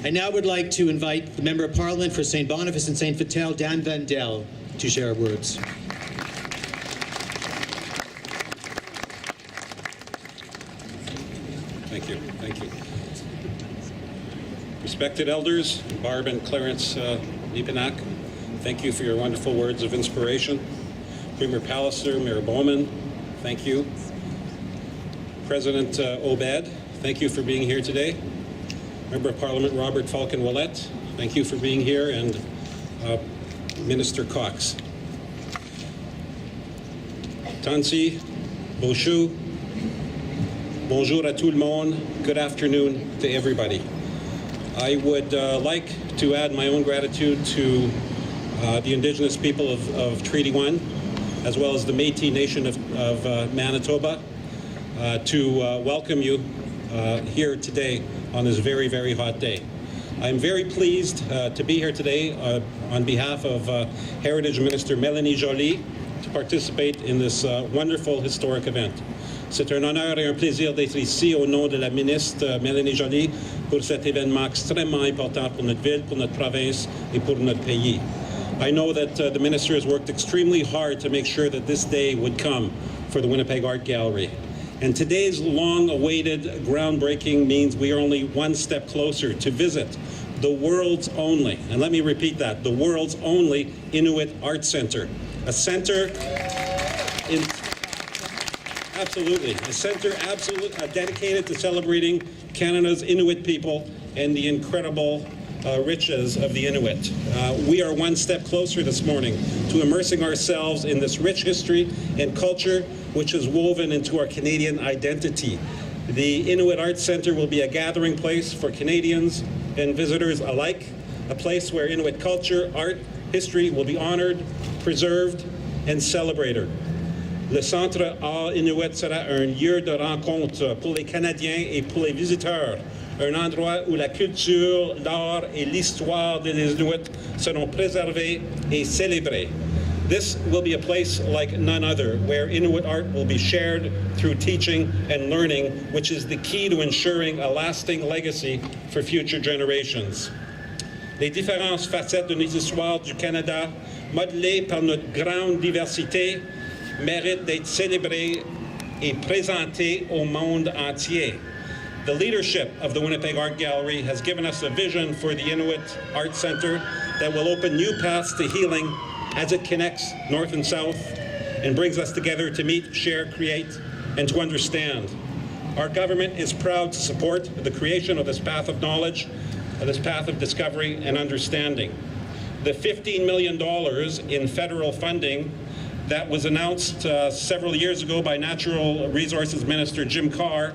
I now would like to invite the Member of Parliament for St. Boniface and St. Vital, Dan Vandel, to share words. Thank you. Thank you. Respected elders, Barb and Clarence Lipinak, thank you for your wonderful words of inspiration. Premier Pallister, Mayor Bowman, thank you. President Obed, thank you for being here today. Member of Parliament Robert Falcon-Willette, thank you for being here, and Minister Cox. Tansi, Boshu, bonjour à tout le monde, good afternoon to everybody. I would like to add my own gratitude to the Indigenous people of Treaty 1, as well as the Métis Nation of Manitoba, to welcome you here today on this very, very hot day. I'm very pleased to be here today on behalf of Heritage Minister Mélanie Joly to participate in this wonderful historic event. C'est un honneur et un plaisir d'être ici au nom de la ministre Mélanie Joly pour cet événement extrêmement important pour notre ville, pour notre province et pour notre pays. I know that the minister has worked extremely hard to make sure that this day would come for the Winnipeg Art Gallery. And today's long-awaited groundbreaking means we are only one step closer to visit the world's only, and let me repeat that, the world's only Inuit Art Center. A center dedicated to celebrating Canada's Inuit people and the incredible riches of the Inuit. We are one step closer this morning to immersing ourselves in this rich history and culture which is woven into our Canadian identity. The Inuit Arts Centre will be a gathering place for Canadians and visitors alike, a place where Inuit culture, art, history will be honored, preserved, and celebrated. Le Centre Art Inuit sera un lieu de rencontre pour les Canadiens et pour les visiteurs, un endroit où la culture, l'art et l'histoire des Inuits seront préservés et célébrés. This will be a place like none other, where Inuit art will be shared through teaching and learning, which is the key to ensuring a lasting legacy for future generations. Les différentes facettes de notre histoire du Canada, modelées par notre grande diversité, méritent d'être célébrées et présentées au monde entier. The leadership of the Winnipeg Art Gallery has given us a vision for the Inuit Art Centre that will open new paths to healing as it connects north and south and brings us together to meet, share, create, and to understand. Our government is proud to support the creation of this path of knowledge, this path of discovery and understanding. The $15 million in federal funding that was announced several years ago by Natural Resources Minister Jim Carr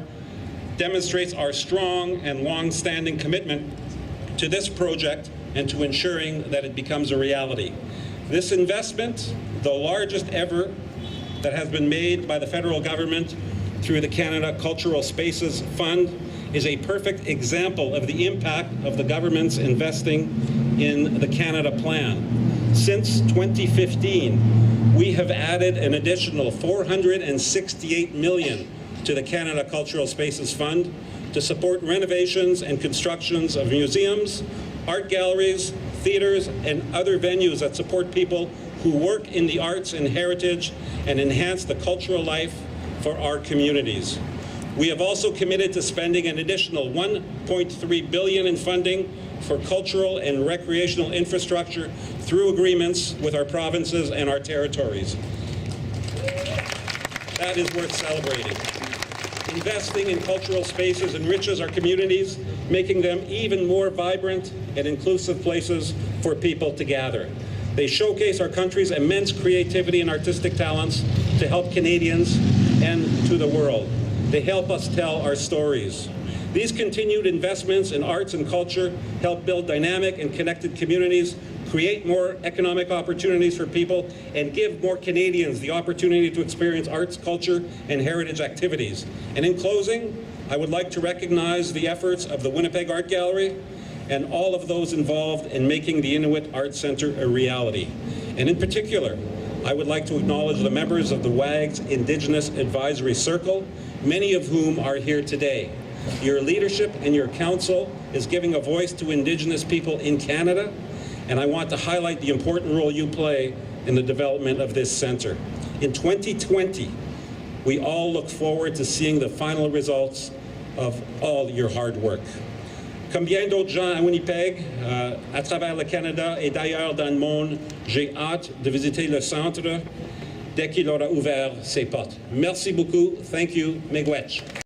demonstrates our strong and long-standing commitment to this project and to ensuring that it becomes a reality. This investment, the largest ever that has been made by the federal government through the Canada Cultural Spaces Fund, is a perfect example of the impact of the government's investing in the Canada Plan. Since 2015, we have added an additional $468 million to the Canada Cultural Spaces Fund to support renovations and constructions of museums, art galleries, theaters, and other venues that support people who work in the arts and heritage and enhance the cultural life for our communities. We have also committed to spending an additional $1.3 billion in funding for cultural and recreational infrastructure through agreements with our provinces and our territories. That is worth celebrating. Investing in cultural spaces enriches our communities, making them even more vibrant and inclusive places for people to gather. They showcase our country's immense creativity and artistic talents to help Canadians and to the world. They help us tell our stories. These continued investments in arts and culture help build dynamic and connected communities, create more economic opportunities for people, and give more Canadians the opportunity to experience arts, culture, and heritage activities. And in closing, I would like to recognize the efforts of the Winnipeg Art Gallery and all of those involved in making the Inuit Art Centre a reality. And in particular, I would like to acknowledge the members of the WAG's Indigenous Advisory Circle, many of whom are here today. Your leadership and your council is giving a voice to Indigenous people in Canada, and I want to highlight the important role you play in the development of this center. In 2020, we all look forward to seeing the final results of all your hard work. Comme bien d'autres gens à Winnipeg, à travers le Canada et d'ailleurs dans le monde, j'ai hâte de visiter le centre dès qu'il aura ouvert ses portes. Merci beaucoup. Thank you. Miigwech.